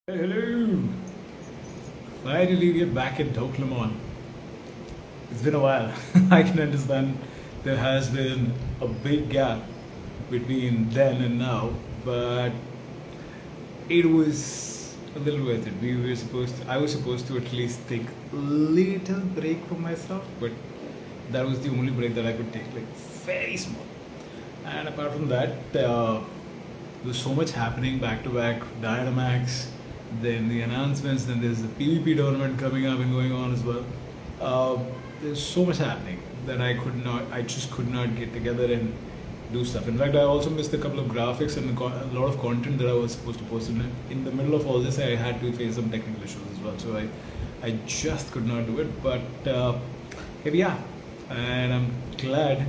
Hello! Finally, we're back in Dhoklémon. It's been a while. I can understand there has been a big gap between then and now, but it was a little worth it. I was supposed to at least take a little break for myself, but that was the only break that I could take, like very small. And apart from that, there's so much happening back to back. Dynamax, then the announcements, then there's the PvP tournament coming up and going on as well. There's so much happening that I just could not get together and do stuff. In fact, I also missed a couple of graphics and a lot of content that I was supposed to post. In the middle of all this, I had to face some technical issues as well, so I just could not do it. But here we are, and I'm glad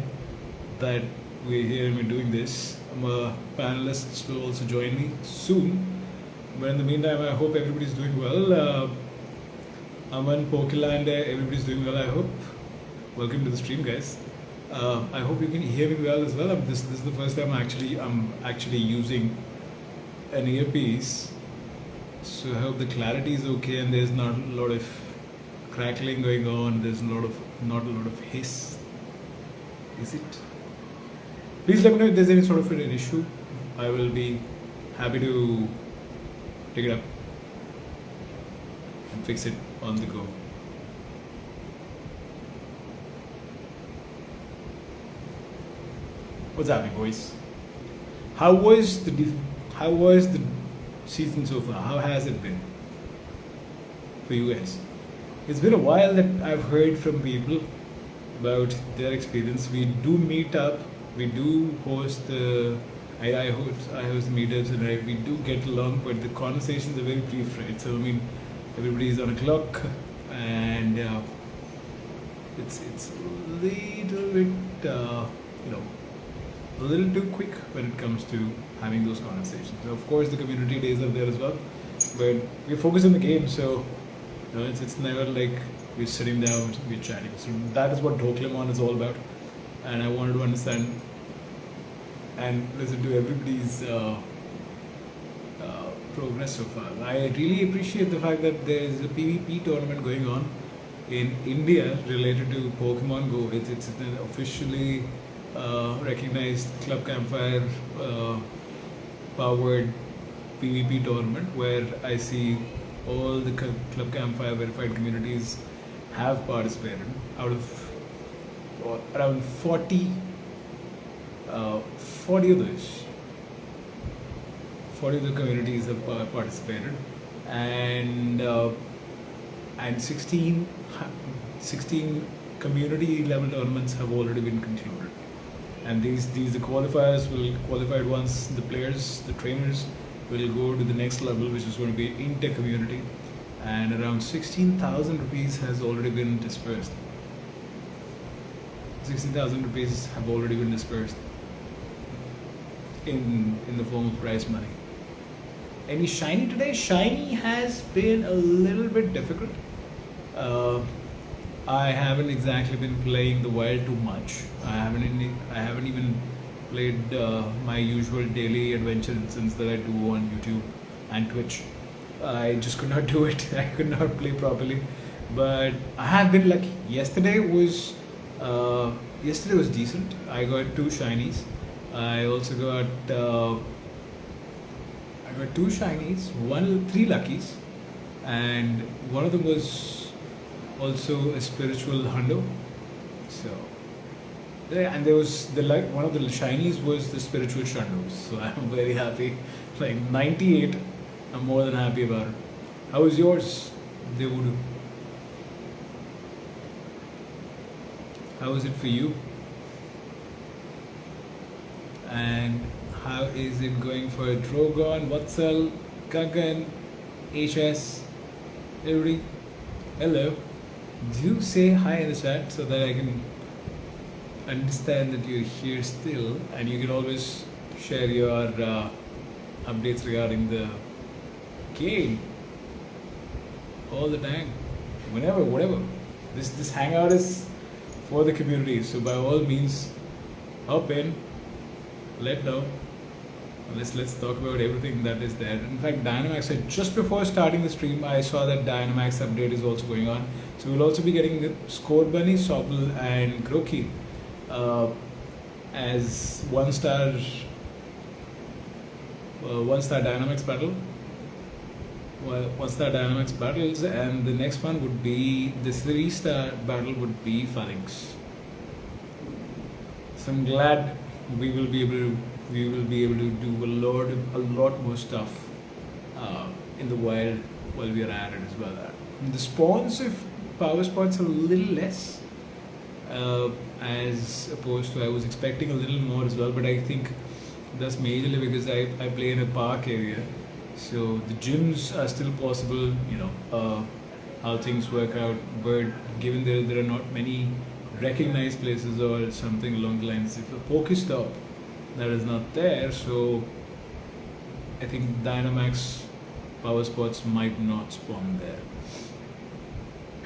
that we're here and we're doing this. Panelists will also join me soon. But in the meantime, I hope everybody's doing well. I'm on Pokeland. Everybody's doing well, I hope. Welcome to the stream, guys. I hope you can hear me well as well. This is the first time I'm actually using an earpiece, so I hope the clarity is okay and there's not a lot of crackling going on. There's not a lot of hiss. Is it? Please let me know if there's any sort of an issue. I will be happy to take it up and fix it on the go. What's happening, boys? How was the season so far? How has it been for you guys? It's been a while that I've heard from people about their experience. We do meet up. We do host I host meetups and we do get along, but the conversations are very brief, right? So I mean, everybody's on a clock, and it's a little bit a little too quick when it comes to having those conversations. So of course, the community days are there as well, but we focus on the game, so it's never like we're sitting down, we're chatting. So that is what Dhoklémon is all about, and I wanted to understand and listen to everybody's progress so far. I really appreciate the fact that there is a PvP tournament going on in India related to Pokémon GO. It's an officially recognized Club Campfire powered PvP tournament where I see all the Club Campfire verified communities have participated. Out of around 40 others. 40 other communities have participated, and 16 community level tournaments have already been concluded. And these the qualifiers will qualified once the players, the trainers will go to the next level, which is going to be inter-community, and around 16,000 rupees has already been dispersed. 16,000 rupees have already been dispersed in the form of prize money. Any shiny today? Shiny has been a little bit difficult. I haven't exactly been playing the wild too much. I haven't even played my usual daily adventure instance that I do on YouTube and Twitch. I just could not do it. I could not play properly, but I have been lucky. Yesterday was decent. I got 2 shinies. I also got 2 shinies, 3 luckies, and one of them was also a spiritual hundo. So, yeah, and there was one of the shinies was the spiritual shundo. So I'm very happy. Like 98, I'm more than happy about it. How was yours, Devudu? How was it for you? And how is it going for Drogon, Vatsal, Gagan, HS, everybody? Hello. Do say hi in the chat so that I can understand that you're here still, and you can always share your updates regarding the game all the time, whenever, whatever. This hangout is for the community, so by all means, hop in, let know. Let's talk about everything that is there. In fact, Dynamax. Just before starting the stream, I saw that Dynamax update is also going on. So we'll also be getting the Score Bunny, Sobble, and Groki as one-star Dynamax battle. Well, one-star Dynamax battles, and the next one would be the three-star battle would be Phalanx. So I'm glad we will be able to do a lot more stuff in the wild while we are at it as well. The spawns of power spots are a little less as opposed to I was expecting a little more as well, but I think that's majorly because I play in a park area, so the gyms are still possible, how things work out, but given there are not many recognized places or something along the lines, if a Pokestop that is not there, so I think Dynamax power spots might not spawn there.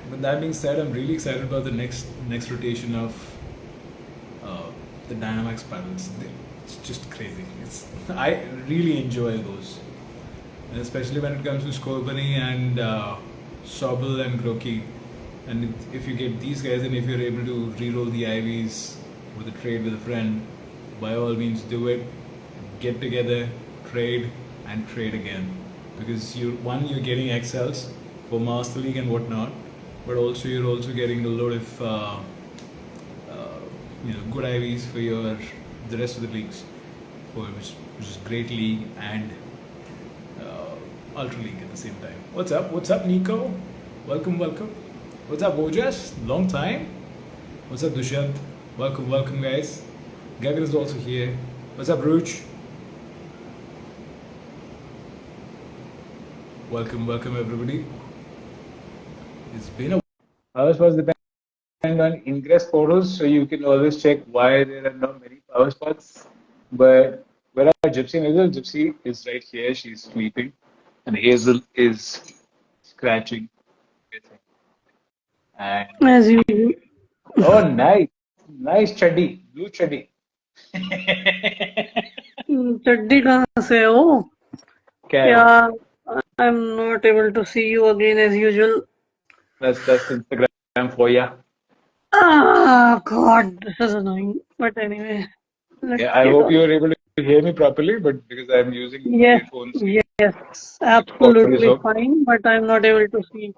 But that being said, I'm really excited about the next rotation of the Dynamax battles. It's just crazy. I really enjoy those, and especially when it comes to Scorbunny and Sobble and Groki. And if you get these guys, and if you're able to reroll the IVs with a trade with a friend, by all means do it. Get together, trade, and trade again. Because you're getting XLs for Master League and whatnot, but also you're also getting a lot of good IVs for the rest of the leagues, which is Great League and Ultra League at the same time. What's up? What's up, Nico? Welcome. What's up, Ojas? Long time. What's up, Dushyant? Welcome, guys. Gavin is also here. What's up, Ruch? Welcome, everybody. It's been a power spots depend on ingress portals, so you can always check why there are not many power spots. But where are Gypsy and Hazel? Gypsy is right here. She's sleeping, and Hazel is scratching. And As usual. oh, nice chaddi, blue chaddi. चड्डी कहाँ से है वो? क्या है वो? Yeah, I'm not able to see you again as usual. That's Instagram for ya. Ah, God, this is annoying. But anyway, let's Yeah, I get hope on. you're able to hear me properly, but because I'm using Yes, earphones yes, for this, absolutely so fine. But I'm not able to see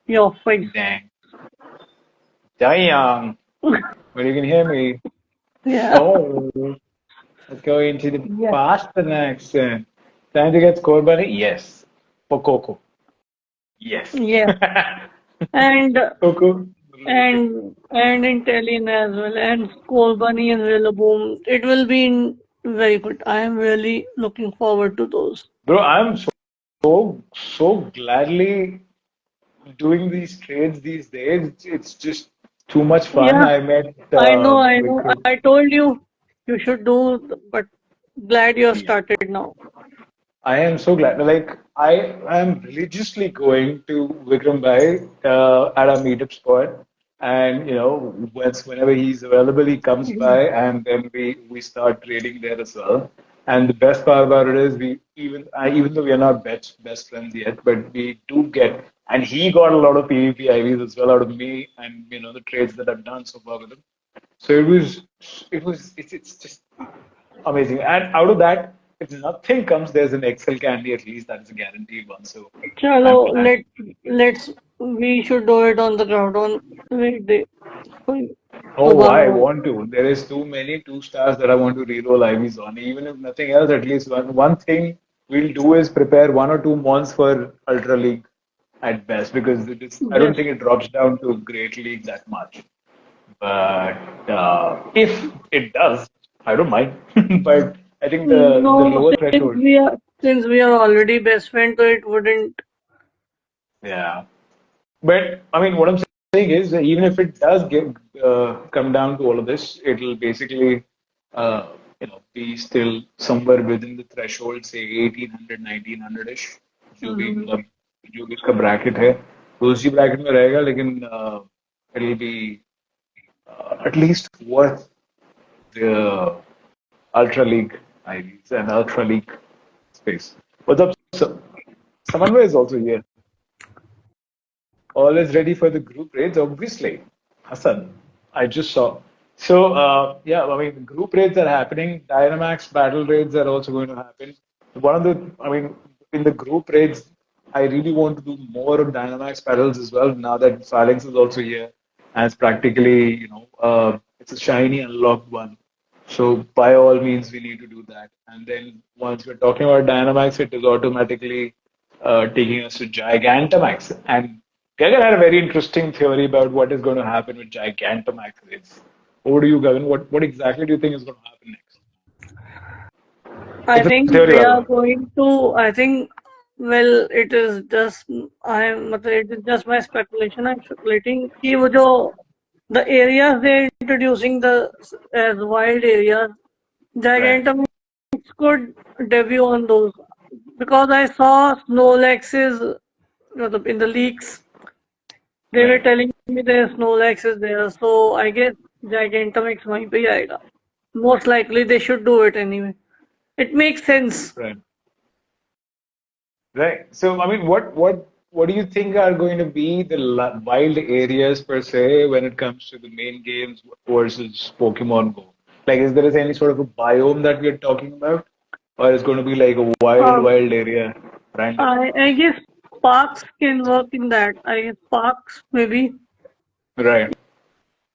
your face. dang, damn. But you can hear me. Yeah. So let's go into the Yes. past the next. Time to get scored by yes. For Coco. Yes. Yes. And Coco. and Intellian as well, and Skull Bunny and Rillaboom. It will be very good. I am really looking forward to those. Bro, I'm so gladly doing these trades these days. It's just too much fun. Yeah, I met I know, I know. Vikram. I told you you should do, but glad you have Yeah. started now. I am so glad. Like I am religiously going to Vikram Bhai at our meetup spot, and whenever he's available, he comes by, and then we start trading there as well. And the best part about it is even though we are not best friends yet, but we do get, and he got a lot of PvP IVs as well out of me, and the trades that I've done so far with him. So it's just amazing. And out of that, if nothing comes, there's an Excel candy at least. That is a guaranteed one. So Chalo, I'm planning. we should do it on the ground on weekday. Oh, I Tomorrow. want to. There is too many two stars that I want to reroll IVs on. Even if nothing else, at least one thing we'll do is prepare one or two mons for Ultra League at best, because I don't Yes. think it drops down to Great League that much. But if it does, I don't mind. But I think the No, lower threshold. since we are already best friends, so it wouldn't. Yeah. But I mean, what I'm saying is that even if it does come down to all of this, it'll basically, be still somewhere within the threshold, say 1800, 1900 ish, जो भी Mhm. मतलब जो भी उसका bracket है, तो उसी bracket में रहेगा, लेकिन it'll be at least worth the Ultra League IVs and Ultra League space. What's up, sir? Samanway is also here. Always ready for the group raids, obviously. Hassan, I just saw. So, yeah, I mean, group raids are happening. Dynamax battle raids are also going to happen. One of the, I mean, in the group raids, I really want to do more of Dynamax battles as well. Now that Phalanx is also here, and it's practically, it's a shiny unlocked one. So by all means, we need to do that. And then once we're talking about Dynamax, it is automatically taking us to Gigantamax. And Gagan had a very interesting theory about what is going to happen with Gigantamax rates. Over to you, Gagan. What exactly do you think is going to happen next? I It's a think theory, they by the are way. going to. I think. Well, it is just. It is just my speculation. I'm speculating. कि वो जो the areas they're introducing the as wild areas, Right. Gigantum could debut on those because I saw Snorlax's in the leaks. They were Right. telling me there's Snorlax is there, so I guess Gigantamax वहीं पे ही आएगा. Most likely they should do it anyway. It makes sense. Right. Right. So, I mean, what do you think are going to be the wild areas per se when it comes to the main games versus Pokemon Go? Like, is there any sort of a biome that we're talking about, or is going to be like a wild, Um, wild area, random? I guess parks can work in that. I guess parks maybe. Right.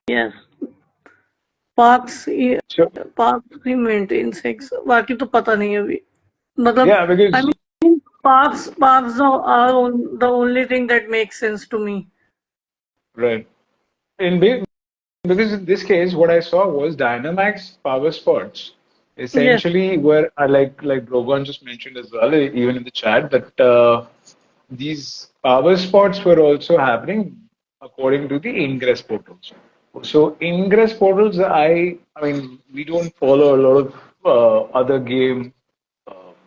Yes, parks So, parks he maintain sex. बाकी तो पता नहीं है अभी. मतलब yeah, I because mean parks the only thing that makes sense to me. right. In because in this case, what I saw was Dynamax power spots. Yes. Essentially, where I like Drogon just mentioned as well, even in the chat, that these power spots were also happening according to the ingress portals. So ingress portals, I mean, we don't follow a lot of other game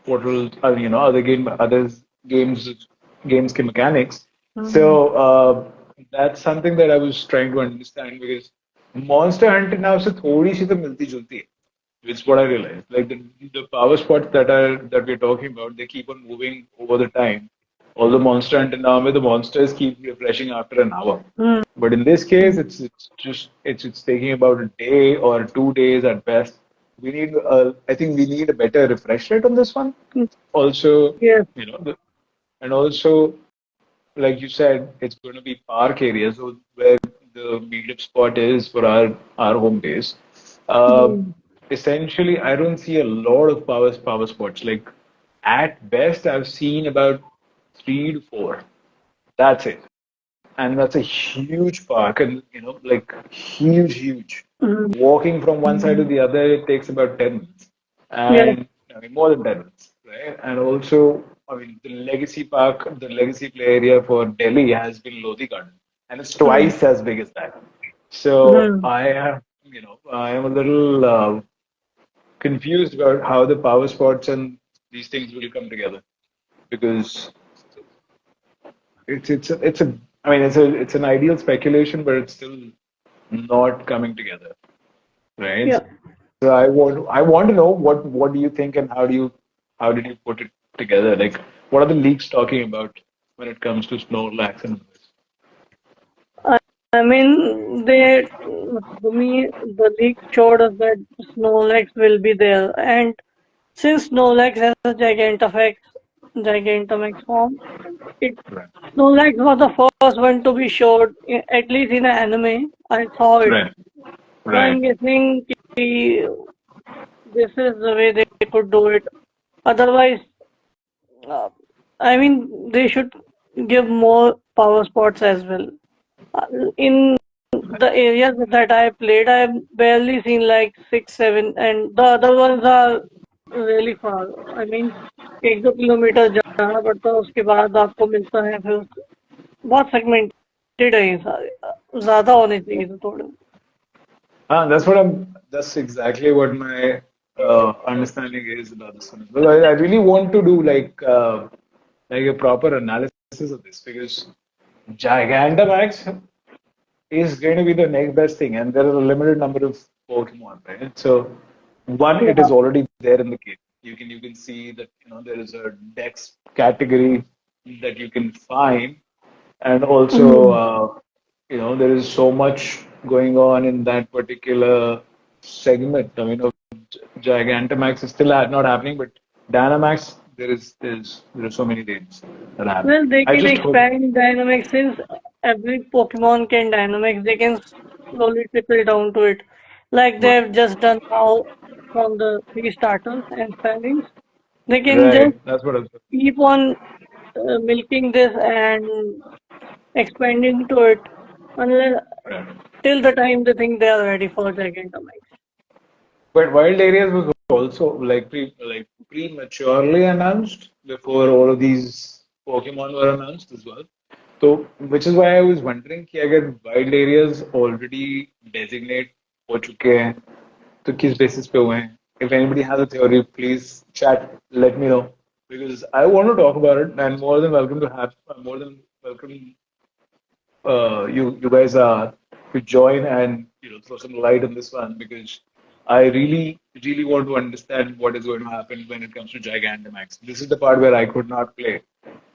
portals, other games, games mechanics. Mhm. So that's something that I was trying to understand because Monster Hunter now से थोड़ी सी तो मिलती जुलती है. It's what I realized. Like the power spots that we're talking about, they keep on moving over the time. Although Monster Hunter now the monsters keep refreshing after an hour. Hmm. But in this case, it's taking about a day or 2 days at best. I think we need a better refresh rate on this one. Also, Yes. and also like you said, it's going to be park areas where the meetup spot is for our home base. Uh, Hmm. Essentially, I don't see a lot of power spots. Like at best, I've seen about 3 to 4. That's it, and that's a huge park, and like huge. Hmm. Walking from one side to the other, it takes about 10 minutes, Yes. and I mean more than 10 minutes, right? And also, I mean, the legacy park, the legacy play area for Delhi has been Lodi Garden, and it's Hmm. twice as big as that. So Hmm. I am a little confused about how the power spots and these things will come together because it's a I mean it's an ideal speculation, but it's still not coming together, right? Yeah. So I want to know what do you think and how did you put it together? Like what are the leaks talking about when it comes to Snorlax and this? I, I mean, to me, the leak showed us that Snorlax will be there, and since Snorlax has a Gigantamax form, it Right, Snorlax was the first one to be showed, at least in an anime. I saw it. right, So right, I'm guessing this is the way they could do it. Otherwise, uh, I mean, they should give more power spots as well. In the areas that I played, I've barely seen like 6, 7, and the other ones are really far. I mean, 1-2 kilometre जाना पड़ता है उसके बाद आपको मिलता है फिर बहुत सेगमेंटेड है ये सारे ज्यादा होने चाहिए थे थोड़े. that's exactly what my understanding is about this one as well. I really want to do like a proper analysis of this because Gigantamax is going to be the next best thing, and there are a limited number of Pokemon, right? So One, it Yeah. is already there in the game. You can see that there is a Dex category that you can find, and also Mhm. there is so much going on in that particular segment. I mean, Gigantamax is still not happening, but Dynamax there are so many things that are happening. Well, they I can just hope. expand Dynamax since every Pokemon can Dynamax. They can slowly trickle down to it, like they've just done now from the three starters and pairings. They can just Right, that's what I was. keep on milking this and expanding to it unless Right. till the time they think they are ready for Gigantamax. But Wild Areas was also like prematurely announced before all of these Pokemon were announced as well. So, which is why I was wondering कि अगर Wild Areas already designate हो चुके हैं, तो किस basis पे हुए हैं? If anybody has a theory, please chat, let me know because I want to talk about it and more than welcome you guys to join and throw some light on this one because I really want to understand what is going to happen when it comes to Gigantamax. This is the part where I could not play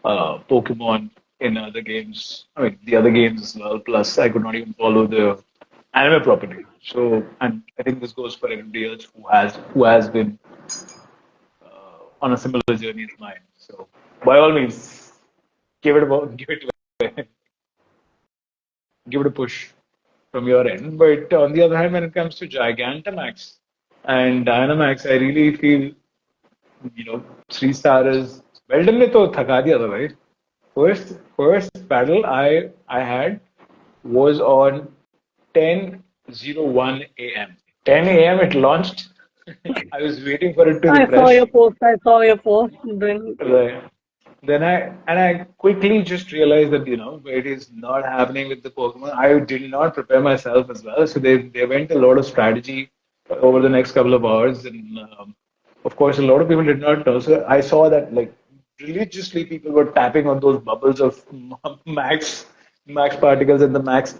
Pokemon in other games. I mean the other games as well. Plus, I could not even follow the anime property. So, and I think this goes for everybody else who has been on a similar journey as mine. So, by all means, give it give it a push from your end. But on the other hand, when it comes to Gigantamax and Dynamax, I really feel, three stars. Weldon ने तो थका दिया था भाई. First battle I had was on 10:01 a.m. 10 a.m. it launched. I was waiting for it to I saw refresh. your post. I saw your post. Then Right. Then I quickly just realized that it is not happening with the Pokemon. I did not prepare myself as well, so they went a lot of strategy over the next couple of hours, and of course a lot of people did not know. So I saw that like religiously people were tapping on those bubbles of max particles and the Max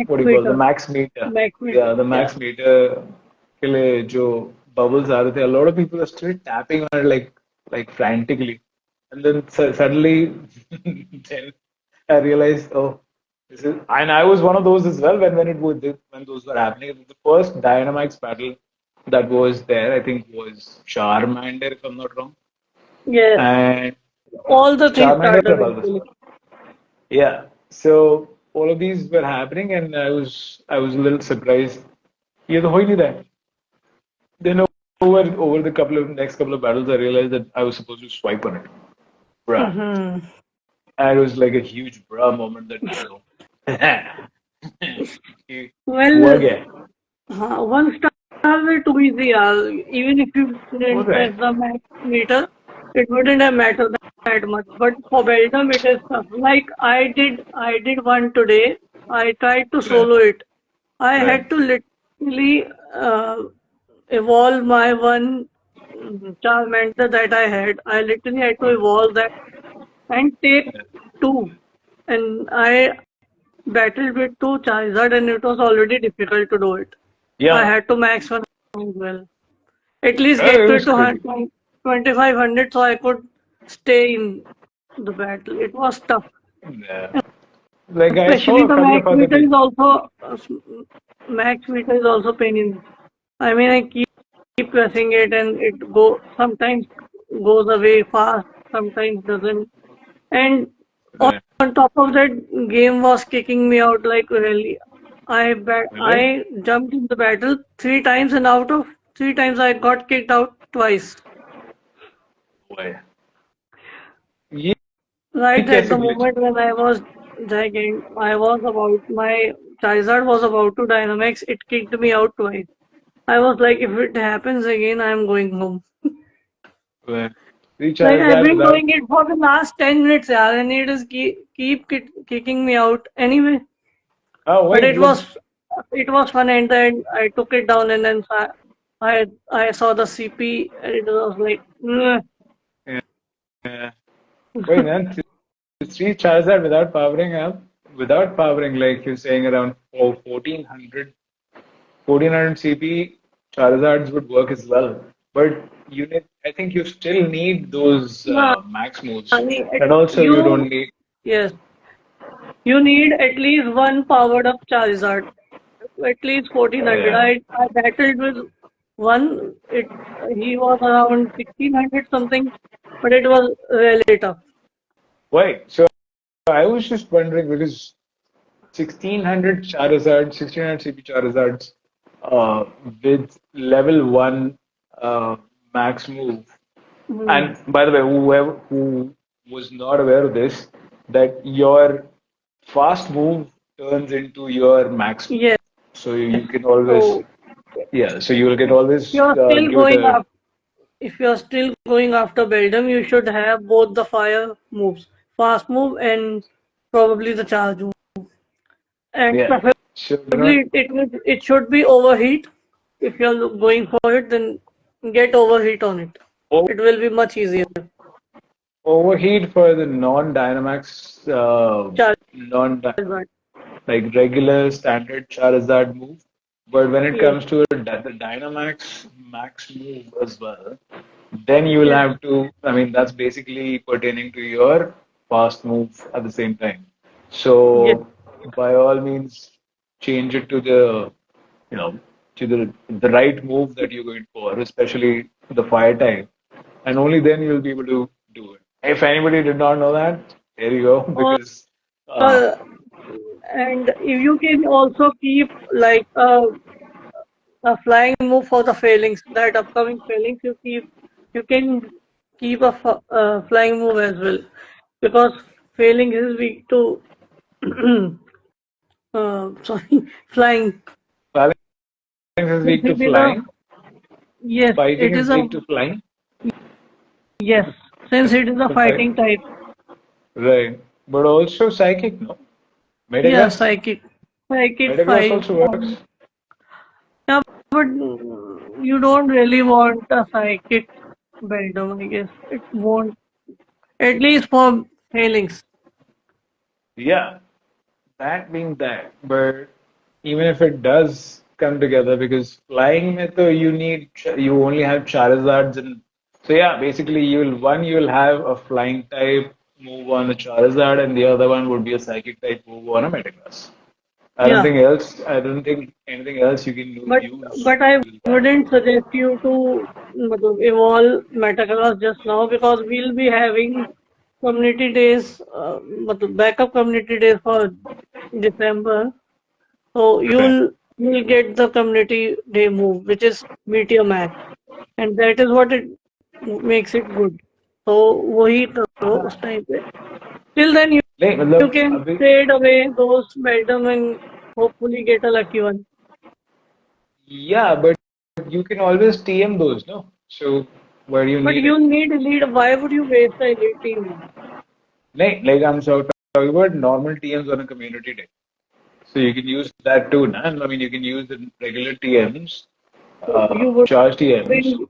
what do you call it? The meter. max meter. Max Yeah, meter. the Yeah. max meter के लिए जो bubbles आ रहे थे, a lot of people are still tapping on it like frantically, and then suddenly then I realized, oh, this is, and I was one of those as well when those were happening. The first Dynamax battle that was there, I think, was Charmander, if I'm not wrong, Yes. and All the three Charmander starters or actually. Bulbasaur. Yeah. So all of these were happening, and I was a little surprised. ये तो हो ही नहीं रहा है. Then over the next couple of battles, I realized that I was supposed to swipe on it. Bruh. Hmm. And it was like a huge bruh moment that ये हुआ Well, क्या है? one star will too easy. Even if you हो didn't रहा press है. the max meter, it wouldn't have mattered that much. But for Belgium, it is tough. Like I did one today. I tried to Right. solo it. I Right. had to literally evolve my one Charmander that I had. I literally had to evolve that and take two. And I battled with two Charizard and it was already difficult to do it. I Yeah. had to max one as well. At least Yeah, get it to was crazy. 2500 so I could stay in the battle. It was tough. Yeah. Like I Especially saw a the couple of max other meter is people. also pain in. I mean I keep pressing it and it sometimes goes away fast, sometimes doesn't. And Right. on top of that, game was kicking me out like really. Really? I jumped in the battle three times and out of three times I got kicked out twice. Why? ये Right at कैसे the glitch? moment when I was giant, my Charizard was about to Dynamax, it kicked me out twice. I was like, if it happens again, I'm going home. Why? Three Like I've Charizard been without. doing it for the last 10 minutes, yaar, and it is kicking me out anyway. हाँ But वही मतलब. it was fun and then I took it down and then I saw the CP and it was like Yeah. Wait, man. Three Charizard without powering, like you're saying around 1400 1400 CP Charizards would work as well, but I think you still need those No, max I moves, mean, and also you don't you, need. yes, you need at least one powered up Charizard, at least 1400. Yeah. I battled with one, he was around 1600 something, but it was really tough. Why? So I was just wondering because 1600 Charizard, 1600 CP Charizards, with level one max move. Hmm. And by the way, who was not aware of this, that your fast move turns into your max move. Yes, So you can always, so yeah, so you will get always you're still give it going a, up. If you're still going after Beldum, you should have both the fire moves, fast move and probably the charge move. And yeah. preferably So you're not it should be overheat. If you're going for it, then get overheat on it. o- It will be much easier. overheat for the non-Dynamax, Charge non that. like regular standard Charizard move. But when it Yes. comes to the Dynamax max move as well, then you will Yes. have to, I mean, that's basically pertaining to your fast move at the same time. Yes. So by all means, change it to the, you know, to the right move that you're going for, especially the fire type, and only then you'll be able to do it. If anybody did not know that, there you go, Or, because uh, uh, and if you can also keep like a flying move for the failings, that upcoming failings, you can keep flying move as well, because failing is weak to sorry, flying. Phalanx is Since weak to it is a, flying, yes, fighting it is is a, weak to flying. yes, since it is a Right. fighting type. Right. But also psychic, no? Yeah, Metagross? psychic Metagross 5. also works. Yeah, but you don't really want a psychic Beldum, I guess. It won't, at least for failings. Yeah, that being that. But even if it does come together, because flying method you only have Charizards and so yeah, basically you'll have a flying type move on the Charizard and the other one would be a psychic type move on a Metagross. Yeah, I don't think anything else you can but use but I with that. wouldn't suggest you to evolve Metagross just now, because we'll be having community days, backup community days for December. So Right. you'll get the community day move, which is Meteor Max, and that is what it makes it good. तो वही करो उस time पे. Till then नहीं you मतलब can अभी trade away those Beldum and hopefully get a lucky one. yeah, but you can always TM those, no? So where do you But need it? you need elite. Why would you waste the elite team? Like talking about normal TMs on a community day. So you can use that too, na? I mean, you can use the regular TMs, So charge TMs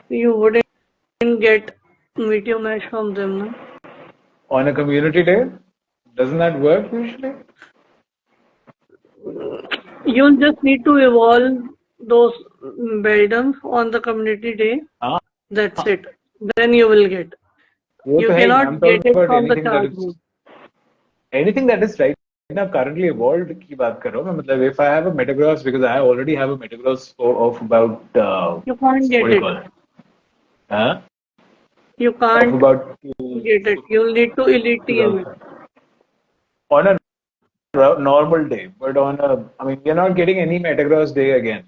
you wouldn't get Meteor Max from them, no? on a community day. Doesn't that work usually? You'll just need to evolve those Beldums on the community day. हाँ That's it. Then you will get. वो You तो है ही. I'm cannot get talking it about from the charge move. anything that is right now currently evolved की बात कर रहा हूँ मैं. मतलब if I have a Metagross because I already have a Metagross of about You can't what get do you it. call it? Huh? You Of can't about get it. You'll need to elite TM it. 2000 on a normal day, but I mean, you're not getting any Metagross day again.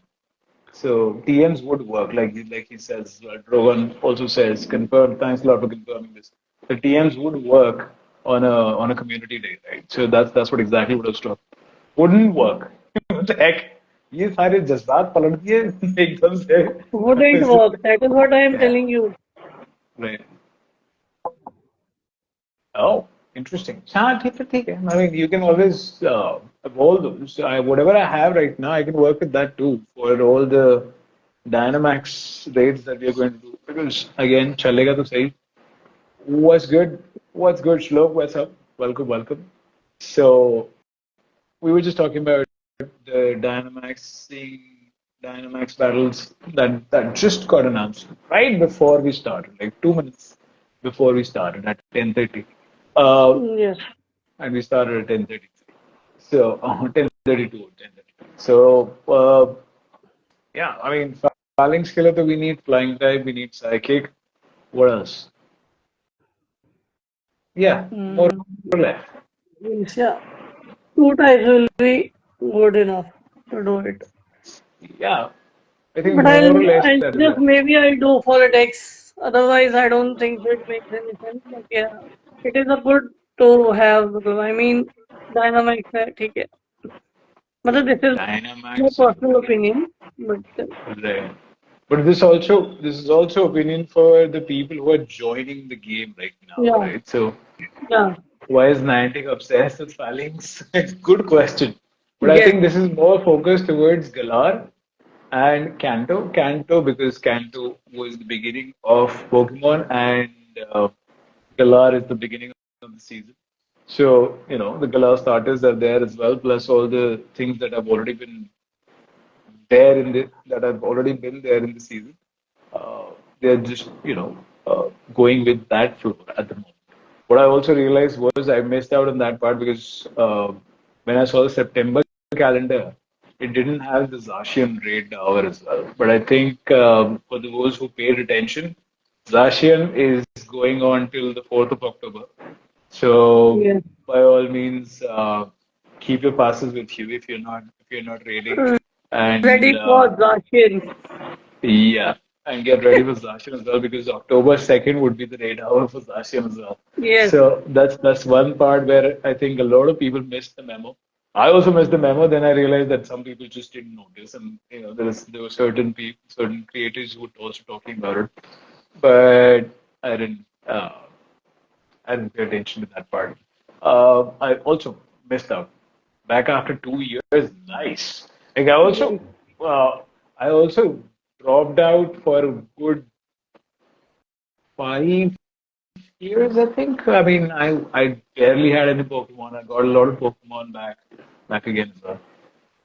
So TMs would work, like he says. Drogon also says, confirm. Thanks a lot for confirming this. The TMs would work on a community day, right? So that's what exactly what I was talking. Wouldn't work. What the heck? ये सारे जज्बात पलट दिए एकदम Wouldn't work. से. That is what I am Yeah, telling you. right. Oh, interesting. हाँ ठीक है ठीक है. I mean, you can always evolve those. Whatever I have right now, I can work with that too for all the Dynamax raids that we are going to do. Because again, चलेगा तो सही. What's good? What's good, Shlok? What's up? Welcome, welcome. So we were just talking about the Dynamaxing Dynamax battles that just got announced right before we started, like 2 minutes before we started at 10:30. Uh, Yes. and we started at 10:30. So 10:32 or 10:30. So yeah, I mean, falling skeleton, we need flying type, we need psychic. What else? Yeah, more Mm, or less. yes, yeah. Two types will be good enough to do it. Yeah, I think But more or less I'll that is just it. maybe I'll do politics. Otherwise, I don't think it makes any sense. But yeah, it is a good to have. I mean, Dynamax है ठीक है. मतलब this is my Dynamax, personal opinion, but right. But this is also opinion for the people who are joining the game right now, yeah, right? So yeah, why is Niantic obsessed with Phalanx? It's a good question. But I yes, think this is more focused towards Galar and Kanto. Kanto because Kanto was the beginning of Pokemon and Galar is the beginning of the season. So, the Galar starters are there as well, plus all the things that have already been that have already been there in the season. Uh, they're just, going with that flow at the moment. What I also realized was I missed out on that part because when I saw the September calendar, it didn't have the Zacian raid hour as well. But I think for those who paid attention, Zacian is going on till the 4th of October. So yes. by all means, keep your passes with you if you're not ready, and Ready for Zacian. yeah, and get ready for Zacian as well because October 2nd would be the raid hour for Zacian as well. Yes. So that's one part where I think a lot of people missed the memo. I also missed the memo. Then I realized that some people just didn't notice, and there were certain people, certain creators who were also talking about it, but I didn't. I didn't pay attention to that part. I also missed out. Back after 2 years, nice. Like uh, I also dropped out for a good 5 years, I think. I mean, I barely had any Pokemon. I got a lot of Pokemon back again as well.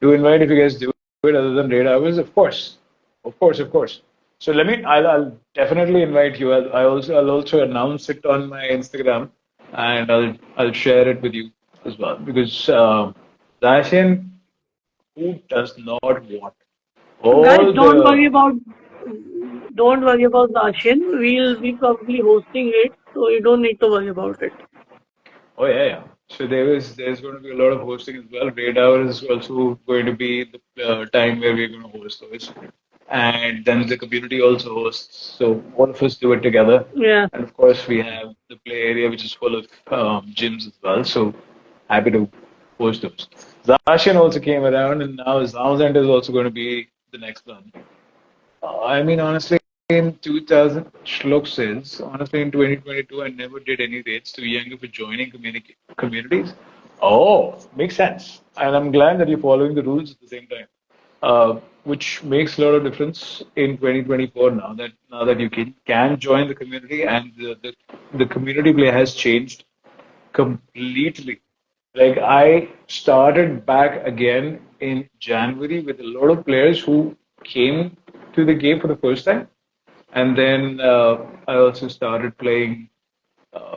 Do invite if you guys do it other than raid hours, of course, of course, of course. So I'll definitely invite you. I'll also announce it on my Instagram, and I'll share it with you as well because Dashian, who does not want Guys, all the don't worry about Zacian. We'll be probably hosting it, so you don't need to worry about it. Oh yeah, yeah. So there's going to be a lot of hosting as well. Raid hour is also going to be the time where we're going to host those, and then the community also hosts. So all of us do it together, Yeah. and of course we have the play area which is full of gyms as well. So happy to host those. Zacian also came around, and now Zamzant is also going to be the next one. I mean, honestly, in 2000, Shlok says, honestly, in 2022, I never did any rates too younger for joining communities. Oh, makes sense. And I'm glad that you're following the rules at the same time, which makes a lot of difference in 2024 now that you can join the community and the community play has changed completely. Like I started back again in January with a lot of players who came to the game for the first time, and then I also started playing uh,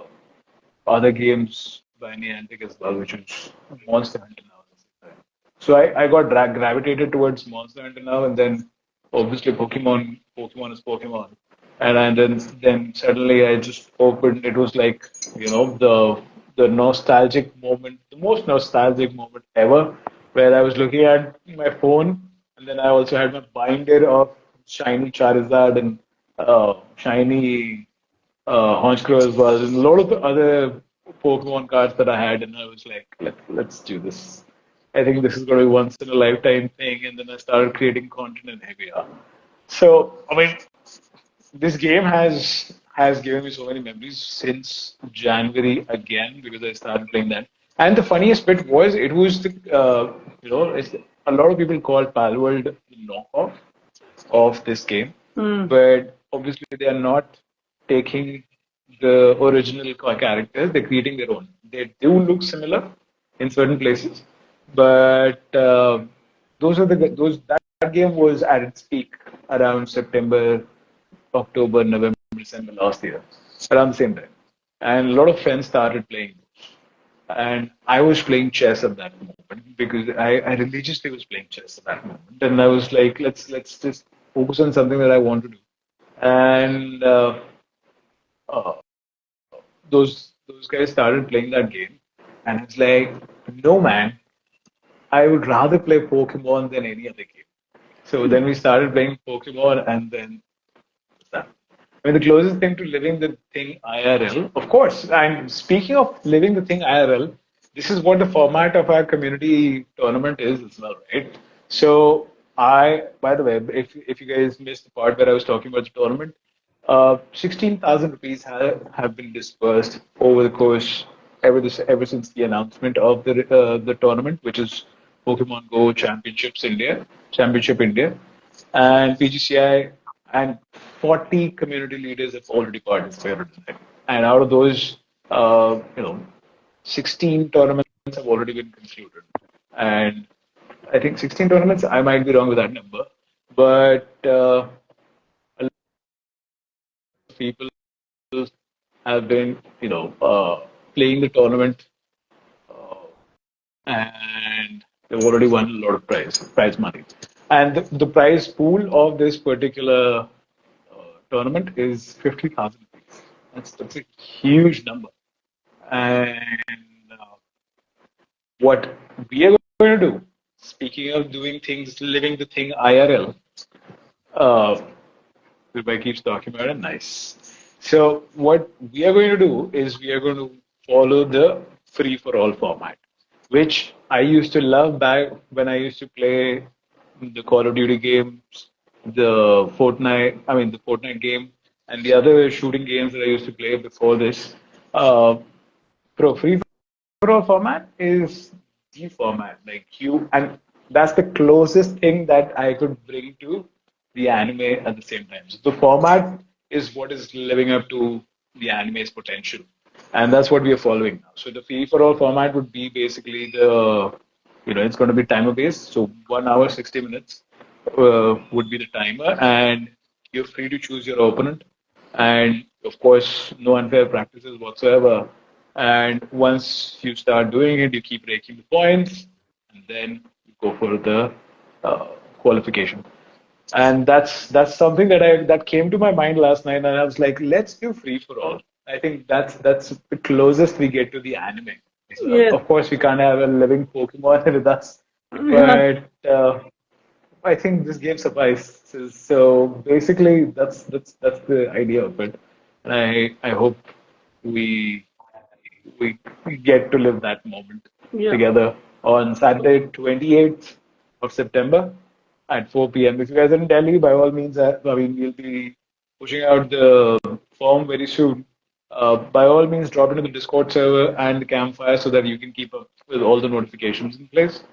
other games by Niantic as well, which was Monster Hunter now. So I got gravitated towards Monster Hunter now, and then obviously Pokemon is Pokemon, and then suddenly I just opened. It was like the nostalgic moment, the most nostalgic moment ever, where I was looking at my phone, and then I also had my binder of shiny Charizard and shiny Honchkrow as well, and a lot of the other Pokemon cards that I had, and I was like, let's do this. I think this is going to be once in a lifetime thing, and then I started creating content, and here we are. So, I mean, this game has given me so many memories since January again because I started playing that. And the funniest bit was it was a lot of people call Palworld the knockoff of this game, Hmm. but obviously they are not taking the original characters; they're creating their own. They do look similar in certain places, but those are the those that game was at its peak around September, October, November, December last year, around the same time. And a lot of friends started playing. And I was playing chess at that moment because I religiously was playing chess at that moment. And I was like, let's just focus on something that I want to do. And uh, those guys started playing that game, and it's like, no man, I would rather play Pokemon than any other game. So then we started playing Pokemon, and then that. I mean, the closest thing to living the thing IRL, of course. And speaking of living the thing IRL, this is what the format of our community tournament is as well, right? So by the way, if you guys missed the part where I was talking about the tournament, 16,000 rupees have been dispersed over the course ever since the announcement of the tournament, which is Pokemon Go Championship India, and PGCI and 40 community leaders have already participated in it. And out of those, 16 tournaments have already been concluded. And I think 16 tournaments, I might be wrong with that number, but a lot of people have been, playing the tournament, and they've already won a lot of prize money. And the prize pool of this particular tournament is 50,000 rupees. That's a huge number. And what we are going to do, speaking of doing things, living the thing IRL, uh, everybody keeps talking about it. Nice. So what we are going to do is we are going to follow the free for all format, which I used to love back when I used to play the Call of Duty games, the Fortnite game, and the other shooting games that I used to play before this. Uh, Pro free for all format is the format, like you, and that's the closest thing that I could bring to the anime at the same time. So the format is what is living up to the anime's potential, and that's what we are following now. So the free for all format would be basically it's going to be timer based. So 1 hour 60 minutes would be the timer, and you're free to choose your opponent, and of course, no unfair practices whatsoever. And once you start doing it, you keep raking the points, and then you go for the uh, qualification. And that's something that came to my mind last night, and I was like, let's do free for all. I think that's the closest we get to the anime. Yes. Of course, we can't have a living Pokemon with us, Yeah. but I think this game suffices. So basically, that's the idea of it, and I hope we we get to live that moment Yeah. together on Saturday, 28th of September at 4 p.m. If you guys are in Delhi, by all means, we'll be pushing out the form very soon. By all means, drop into the Discord server and the campfire so that you can keep up with all the notifications in place.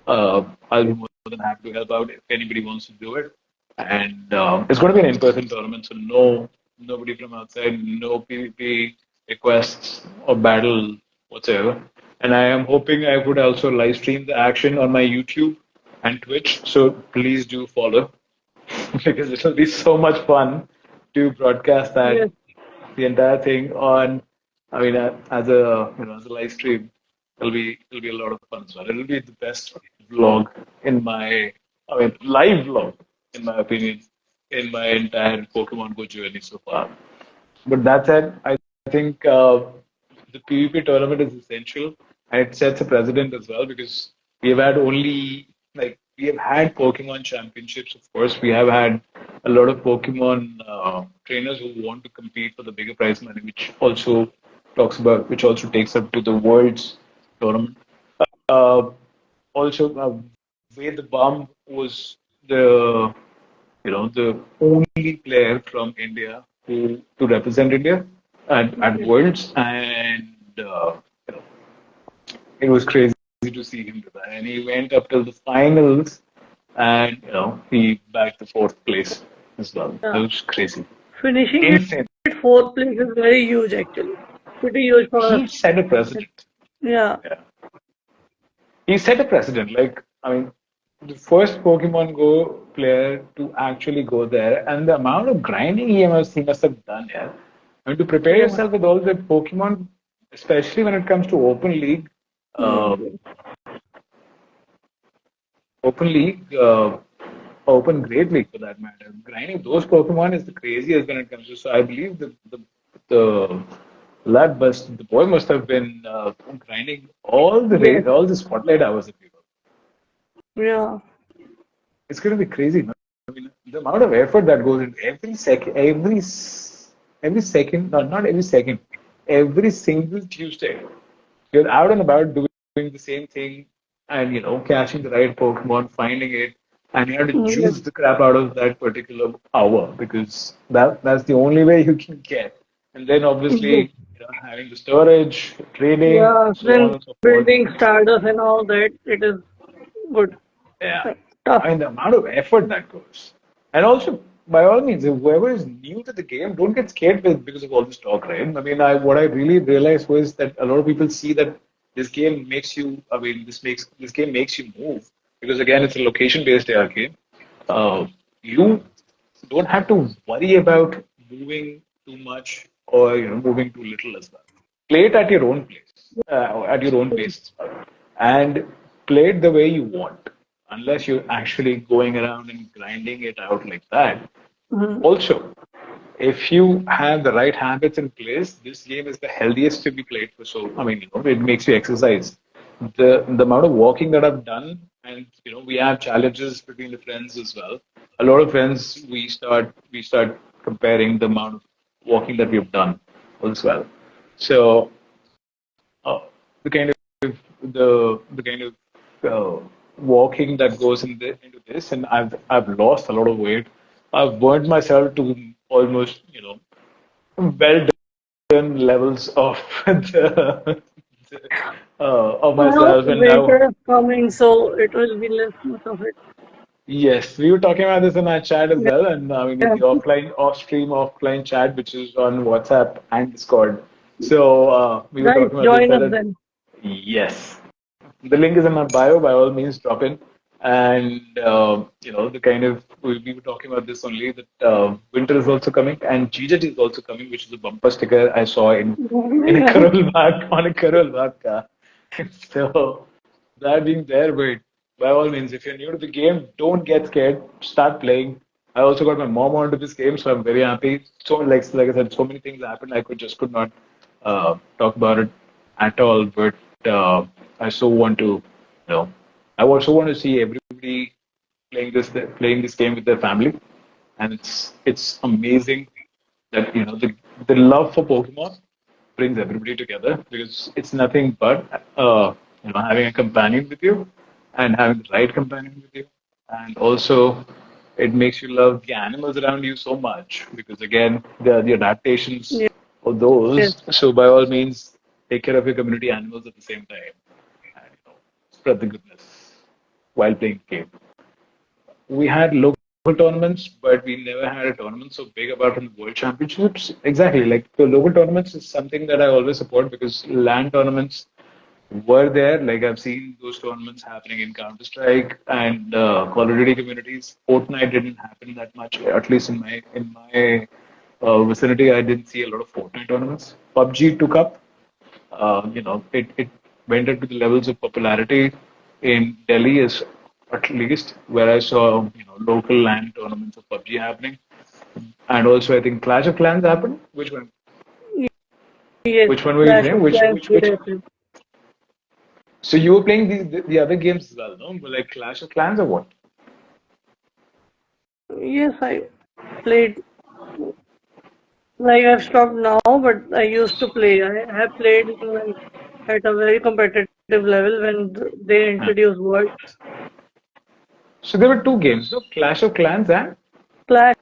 I'll be more than happy to help out if anybody wants to do it. And it's going to be an in-person tournament, so nobody from outside, no PvP requests or battle whatsoever. And I am hoping I would also live stream the action on my YouTube and Twitch. So please do follow because it will be so much fun to broadcast that Yes. the entire thing on. I mean, as a live stream, it'll be a lot of fun as well. It'll be the best vlog live vlog in my opinion, in my entire Pokemon Go journey so far. But that said, I think the PvP tournament is essential, and it sets a precedent as well because we have had Pokemon championships. Of course, we have had a lot of Pokemon trainers who want to compete for the bigger prize money, which also takes up to the world's tournament. Uh, Also, Wade the Bomb was the only player from India to represent India at Yes. Worlds, and you know, it was crazy to see him do that. And he went up till the finals, and he bagged the fourth place as well. That Yeah. was crazy, Finishing insane. at fourth place is very huge, actually. Pretty huge for us. He set a precedent. Yeah. Yeah, he set a precedent. Like I mean, the first Pokemon Go player to actually go there, and the amount of grinding he must have done here. And to prepare Yeah. yourself with all the Pokemon, especially when it comes to uh, Mm, Open League, Open Great League for that matter, grinding those Pokemon is the craziest when it comes to. So I believe the the boy must have been grinding yes. all the spotlight hours that we were. Yeah. It's going to be crazy. No? I mean, the amount of effort that goes into every second, not every second, every single Tuesday, you're out and about doing the same thing, and catching the right Pokemon, finding it, and you have to Yes. juice the crap out of that particular hour because that's the only way you can get. And then Yes. obviously, having the storage, trading, Yeah. so on Then and so forth. building starters and all that, it is good. Yeah, Tough. I mean the amount of effort that goes, and also by all means, if whoever is new to the game, don't get scared because of all this talk, right? I mean, I what I really realized was that a lot of people see that this game makes you. I mean, this game makes you move because again, it's a location-based AR game. You don't have to worry about moving too much or moving too little as well. Play it at your own place, at your own pace as well, and play it the way you want. Unless you're actually going around and grinding it out like that. Mhm. Also, if you have the right habits in place, this game is the healthiest to be played for. So, I mean, it makes you exercise. The amount of walking that I've done, and we have challenges between the friends as well. A lot of friends, we start comparing the amount of walking that we've done as well. So, uh, the kind of the kind of walking that goes into this, and I've lost a lot of weight. I've burnt myself to almost well done levels of of Well, myself, and now winter is coming, so it will be less much of it. yes, we were talking about this in our chat as well, and I mean in Yeah. the offline chat, which is on WhatsApp and Discord. So we were Guys, talking about this join us that then. yes. The link is in my bio. By all means, drop in. And the kind of we were talking about this only that winter is also coming, and GJT is also coming, which is a bumper sticker I saw in a Yeah. Karol Bagh on a Karol Bagh car. So that being there, but by all means, if you're new to the game, don't get scared. Start playing. I also got my mom onto this game, so I'm very happy. So like I said, so many things happened. I could not talk about it at all. But I so want to, I also want to see everybody playing this game with their family, and it's amazing that the love for Pokemon brings everybody together because it's nothing but having a companion with you and having the right companion with you, and also it makes you love the animals around you so much because again the adaptations of Yes. those. So by all means, take care of your community animals at the same time and spread the goodness while playing the game. We had local tournaments, but we never had a tournament so big about in the World Championships. Exactly, like the local tournaments is something that I always support because land tournaments were there. Like I've seen those tournaments happening in Counter Strike and Call of Duty communities. Fortnite didn't happen that much, at least in my vicinity. I didn't see a lot of Fortnite tournaments. PUBG took up. It went into the levels of popularity in Delhi, is at least where I saw local land tournaments of PUBG happening, and also I think Clash of Clans happened. Which one? Yes. Which one were you Clash playing? of Clans did Which? happen. So you were playing the other games as well, no? Like Clash of Clans or what? Yes, I played. Like I've stopped now, but I used to play. I have played like at a very competitive level when they Huh. introduced words. So there were two games, no? Clash of Clans and Clash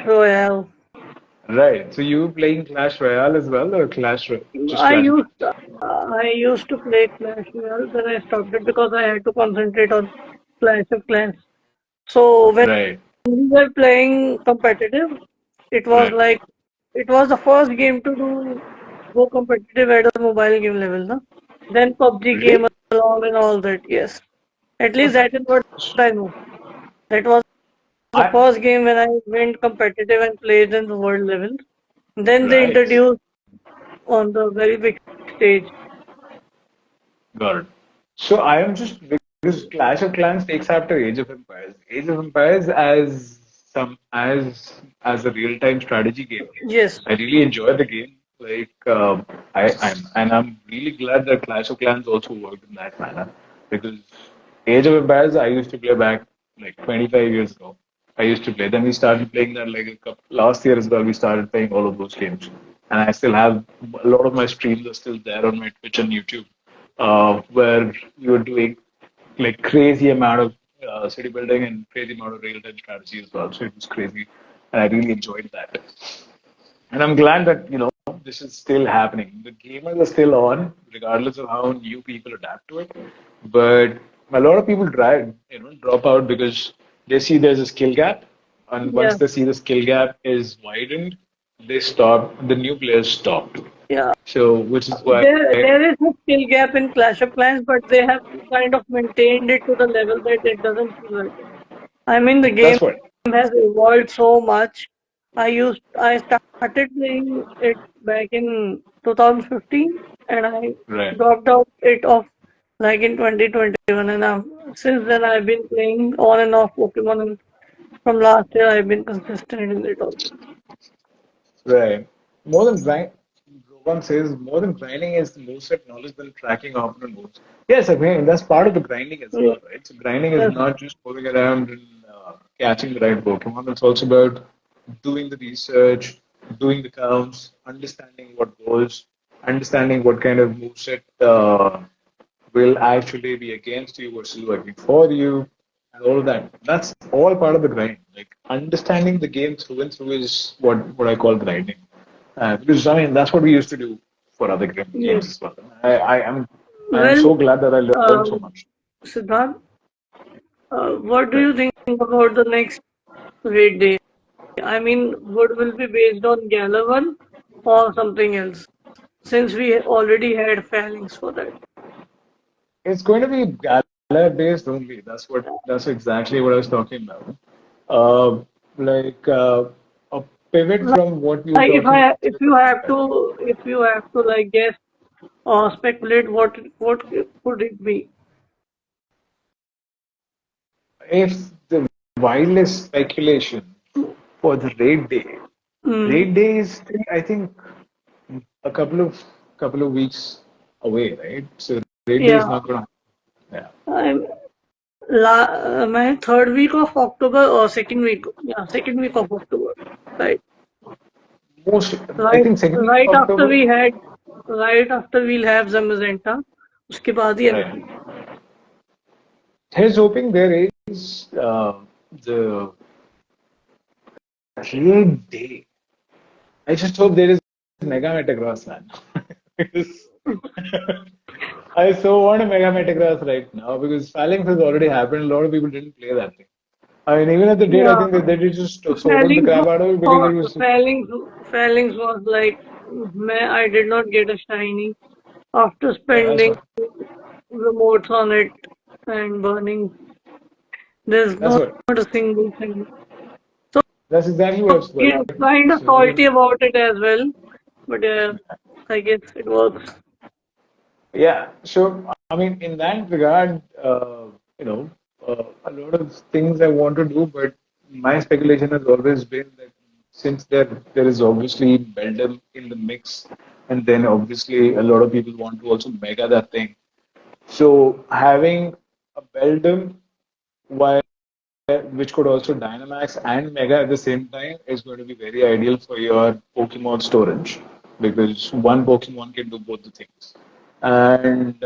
Royale. right. So you were playing Clash Royale as well, or just I Clash of used Clans? I used to play Clash Royale, then I stopped it because I had to concentrate on Clash of Clans. So when Right. we were playing competitive, it was Right. like it was the first game to go competitive at a mobile game level, no? Then PUBG came Really? along and all that, yes. At least that is what I know. That was the I first game when I went competitive and played in the world level. Then they right. introduced on the very big stage. Got it. So I am just because Clash of Clans takes after Age of Empires. Age of Empires as a real time strategy game. Yes, I really enjoy the game. I'm really glad that Clash of Clans also worked in that manner because Age of Empires I used to play back like 25 years ago. I used to play. Then we started playing that like a couple, last year as well. We started playing all of those games, and I still have a lot of my streams are still there on my Twitch and YouTube, where you're doing like crazy amount of city building and crazy amount of real time strategy as well. So it was crazy, and I really enjoyed that. And I'm glad that, this is still happening. The gamers are still on, regardless of how new people adapt to it. But a lot of people drop out because they see there's a skill gap. And yeah, once they see the skill gap is widened, they stop, the new players stop. yeah. So, which is why, There is a skill gap in Clash of Clans, but they have kind of maintained it to the level that it doesn't feel like it. I mean, the game that's what, has evolved so much. I started playing it back in 2015, and I right. dropped out it off like in 2021, and since then I've been playing on and off Pokemon, and from last year I've been consistent in it also. Right. More than grind, Rogan says more than grinding is the moveset knowledge than tracking opponent moves. Yes, I mean that's part of the grinding as Yeah, well, right? So grinding is yes, not just moving around and catching the right Pokemon. It's also about doing the research, doing the counts, understanding what goes, understanding what kind of moveset will actually be against you versus working for you, and all of that. That's all part of the grind. Like understanding the game through and through is what I call grinding. Because I mean that's what we used to do for other games yes. as well. I am Well, so glad that I learned so um, much. Siddharth, what do Right. you think about the next raid day? I mean, would will be based on Gala one or something else? Since we already had failings for that. It's going to be Gala based only. That's exactly what I was talking about. Uh, like a pivot from what we were Like talking if about. you have to like guess or speculate what could it be? If the wildest speculation for the Mm, raid day is still, I think, a couple of weeks away, right? So raid day is yeah, not gonna. Yeah, I'm my third week of October or second week. Yeah, second week of October. Right, most. I right, think second week right of after October. we had, right after we'll have the Magenta. उसके बाद ही Right. everything. Here's hoping there is the raid day. I just hope there is Mega Metagross, man. Because I so want a Mega Metagross right now because Phalanx has already happened. A lot of people didn't play that thing. I mean, even at the date, I Yeah, think they did just sorted the Phalanx, crap out of it because it was. Phalanx, Phalanx was like, I did not get a shiny after Yeah, that's spending what. remotes on it and burning. There's That's not what. a single thing. So That's exactly what I've yeah, got. kind of So, salty about it as well. But I guess it works. yeah. So, I mean, in that regard, a lot of things I want to do, but my speculation has always been that since there is obviously Beldum in the mix, and then obviously a lot of people want to also mega that thing. So having a Beldum while which could also Dynamax and Mega at the same time is going to be very ideal for your Pokemon storage because one Pokemon can do both the things. And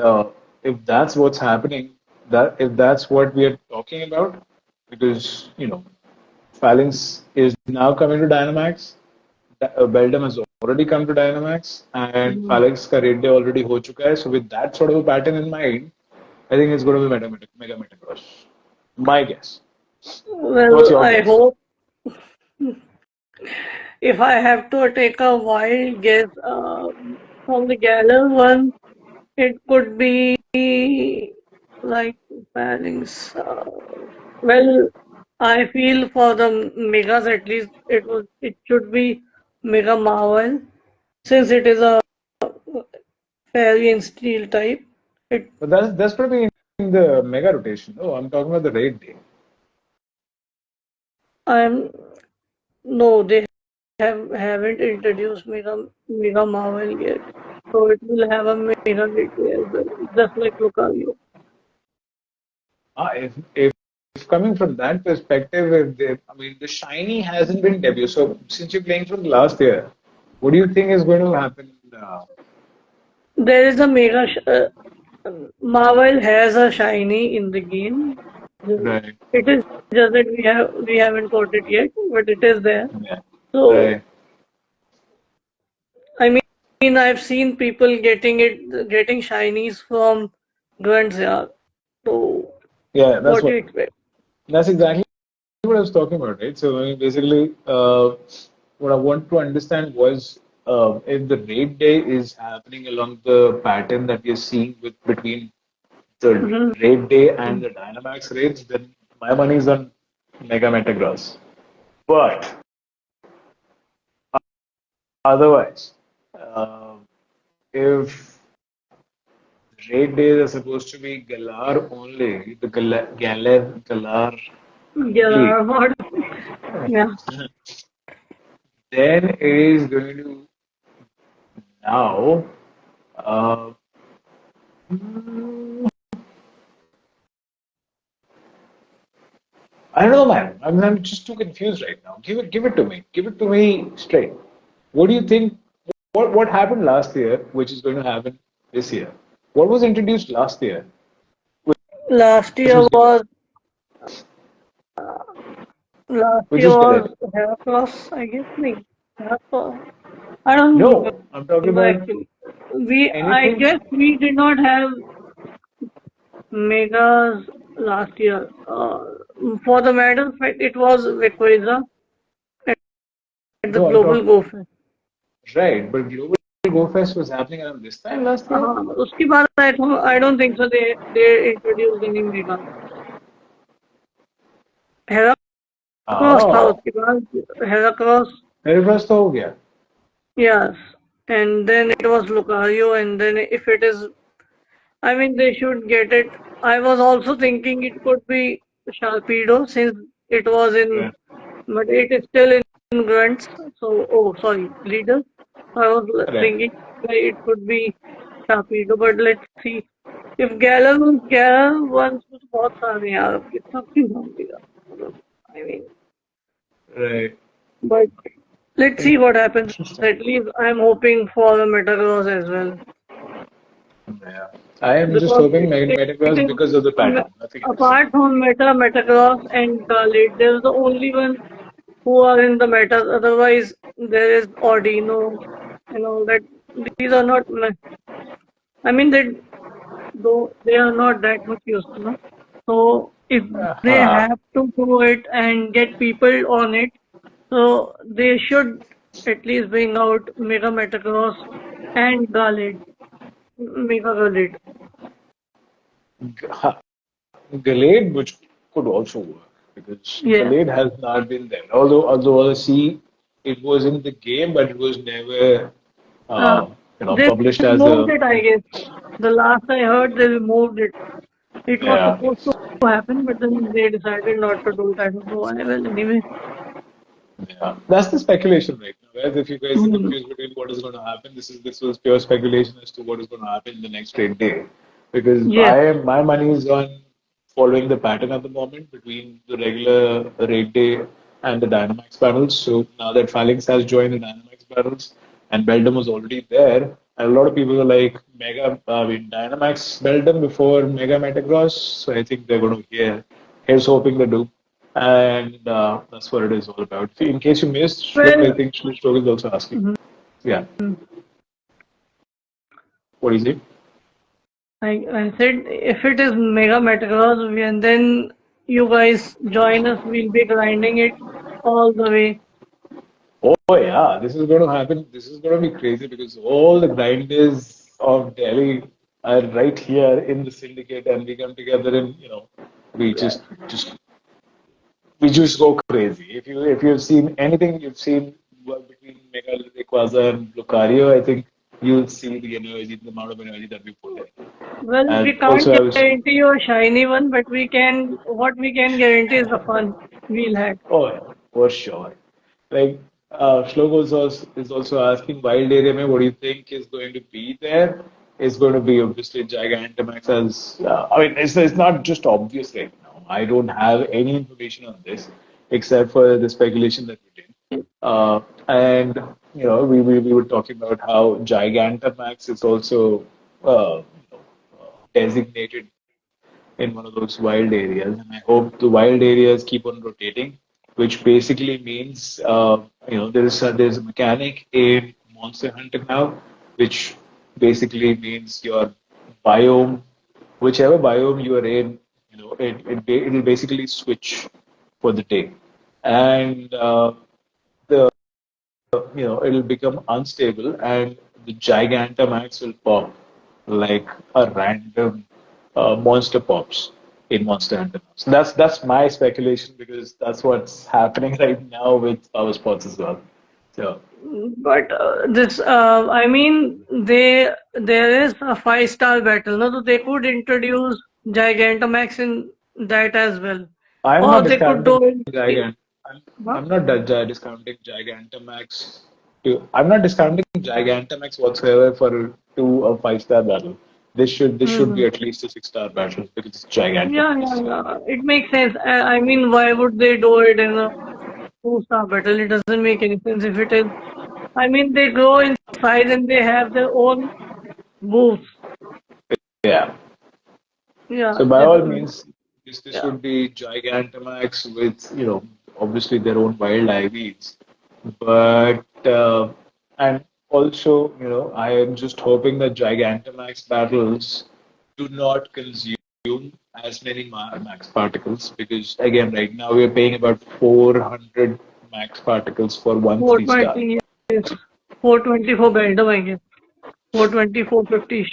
if that's what's happening, that if that's what we are talking about, because Phalanx is now coming to Dynamax, Beldum has already come to Dynamax, and Mm. Phalanx का rate day already हो चुका है. So with that sort of a pattern in mind, I think it's going to be Mega Metagross. My guess. What's Well, your I guess? hope if I have to take a wild guess from the Galar one, it could be. Like pairings. Well, I feel for the Megas at least it should be Mega Marvel since it is a fairy and steel type. It But that's probably in the mega rotation. Oh, I'm talking about the raid day. I'm no, they haven't introduced Mega Marvel yet, so it will have a Mega Gateway as well, just like Lucario. If coming from that perspective, I mean, the shiny hasn't been debuted. So since you're playing from last year, what do you think is going to happen? There is a Marvel has a shiny in the game. Right. It is just that we haven't got it yet, but it is there. Yeah. So Right. I mean, I've seen people getting shinies from grunts, yeah. So Yeah, what do you expect? that's exactly what I was talking about, right? So I mean, basically, what I want to understand was if the raid day is happening along the pattern that we are seeing with between the Mhm. raid day and the Dynamax raids, then my money is on Mega Metagross. But otherwise, uh, if raid days are supposed to be Galar only, the Galar only, Yeah, what? Yeah. then it is going to now. Uh, I don't know, man. I'm just too confused right now. Give it to me. Give it to me straight. What do you think? What happened last year, which is going to happen this year? What was introduced last year, Last which year was delayed? was last Which year was was delayed? Heracross, I guess. No, Heracross. I don't No, I'm talking remember about actually. I anything. guess we did not have megas last year. For the medal fight, it was Rayquaza at the No, I'm Global talking Go Fest. right. But Global Go Fest was happening around this time last year. उसके बाद I don't think so. They introduced any mega. Heracross था Oh, उसके बाद Heracross. मेरे पास तो हो गया. Yes, and then it was Lucario, and then if it is, I mean, they should get it. I was also thinking it could be Sharpedo since it was in, Right. but it is still in grunts. So, oh, sorry, leader. I was Right. thinking it could be Sharpedo, but let's see. If Galar ones तो बहुत सारे हैं यार अब कितना क्यों होंगेगा मतलब I mean Right. but let's see what happens. At least I'm hoping for the Metagross as well Yeah. I am just because hoping it Metagross is because of the pattern, nothing else. apart from Metagross and Khalid, there's the only one who are in the metas. Otherwise, there is Ordino and all that. These are not. I mean, they are not that much useful. So if they Aha. have to do it and get people on it, so they should at least bring out Mega Metagross and Galid, Mega Galid. Ha. Gallade, which could also work because Yeah. Gallade has not been there. Although I see it was in the game, but it was never Uh, they published as removed a it, I guess. The last I heard, they removed it. It was yeah. supposed to happen, but then they decided not to do it. I don't know why. Well, anyway. Yeah, that's the speculation right now. Whereas if you guys are Hmm. confused between what is going to happen, this was pure speculation as to what is going to happen in the next trade day. Because Yes. my money is on following the pattern at the moment between the regular raid day and the Dynamax battles. So now that Phalanx has joined the Dynamax battles and Beldum was already there, and a lot of people are like Dynamax Beldum before Mega Metagross. So I think they're going to here's hoping they do. And that's what it is all about. In case you missed, Shlok, I Well, think Shlok is also asking. mhm. Yeah, what is it? I said if it is Mega Metagross, and then you guys join us, we'll be grinding it all the way. Oh yeah, this is going to happen. This is going to be crazy because all the grinders of Delhi. are right here in the syndicate, and we come together and we just we just go crazy. If you've seen anything, you've seen between Megalithic Quasar and Lucario, I think you'll see the energy, the amount of energy that we put in. Well, we And can't also, I was guarantee you a shiny one, but what we can guarantee is the fun we'll have. oh, for sure. Like Shlok is also asking wild area mein, what do you think is going to be there? It's going to be obviously Gigantamax as I mean it's not just obvious right now. I don't have any information on this except for the speculation that we did. And we were talking about how Gigantamax is also designated in one of those wild areas, and I hope the wild areas keep on rotating, which basically means there's a mechanic in Monster Hunter now, which basically means your biome, whichever biome you are in, it'll basically switch for the day, and the it'll become unstable, and the Gigantamax will pop like a random monster pops in Monster Hunter. So that's my speculation because that's what's happening right now with power spots as well. So But there is a five-star battle, no? So they could introduce Gigantamax in that as well, I'm or not they could discounting do it. Gigant. I'm, Huh? I'm not discounting Gigantamax. I'm not discounting Gigantamax whatsoever for two or five-star battle. This should be Mhm. at least a six-star battle because it's Yeah, Gigantamax. yeah, So yeah. It makes sense. Why would they do it in a two-star battle? It doesn't make any sense if it is. They grow in size and they have their own moves. yeah. Yeah, So by they all don't. means, this Yeah. would be Gigantamax with obviously their own wild IVs, but and also I am just hoping that Gigantamax battles do not consume as many max particles because again right now we are paying about 400 max particles for one 3-star. 420, yes. 420 for Beldam, I guess. 420, 450.